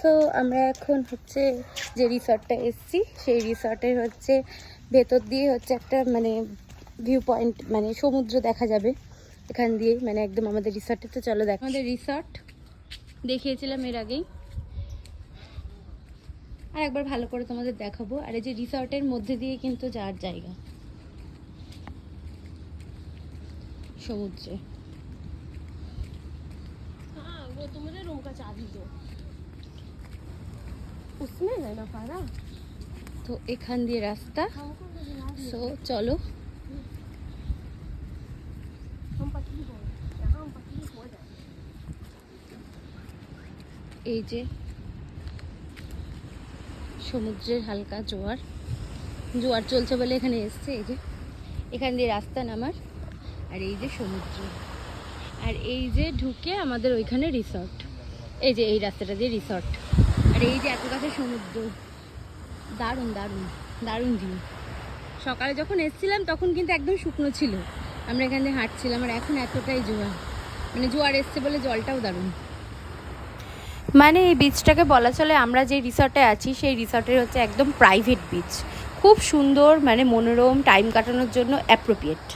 So আমরা এখন হচ্ছে যে রিসর্টটা এসেছি সেই রিসর্টের হচ্ছে ভেতর দিয়ে হচ্ছে একটা মানে ভিউ পয়েন্ট, মানে সমুদ্র দেখা যাবে এখান দিয়ে, মানে একদম আমাদের রিসর্টে। তো চলো দেখ, আমাদের রিসর্ট দেখিয়েছিলাম এর আগেই, আর একবার ভালো করে তোমাদের দেখাবো। আর এই যে রিসর্টের মধ্যে দিয়ে কিন্তু যাওয়ার জায়গা সমুদ্রে। हाँ वो तो मुझे रूम का चाबी दो, उसमें है ना पारा। তো এখান দিয়ে রাস্তা। हमको तो दिला दिए। সো চলো, हम पतली हो यहाँ, हम पतली हो जाए। এই যে সমুদ্রের হালকা জোয়ার জোয়ার চলছে বলে এখানে এসছে। এই যে এখান দিয়ে রাস্তা নামার, আর এই যে সমুদ্র, আর এই যে ঢুকে আমাদের ওইখানে রিসর্ট। এই যে এই রাস্তাটা দিয়ে রিসর্ট, আর এই যে এত কাছে সমুদ্র। দারুণ দারুণ দারুণ ভিউ। সকালে যখন এসেছিলাম তখন কিন্তু একদম শুকনো ছিল, আমরা এখান দিয়ে হাঁটছিলাম, আর এখন এতটাই জোয়ার, মানে জোয়ার এসছে বলে জলটাও দারুণ। মানে এই বিচটাকে বলা চলে, আমরা যে রিসর্টে আছি সেই রিসর্টের হচ্ছে একদম প্রাইভেট বিচ, খুব সুন্দর, মানে মনোরম, টাইম কাটানোর জন্য অ্যাপ্রোপ্রিয়েট।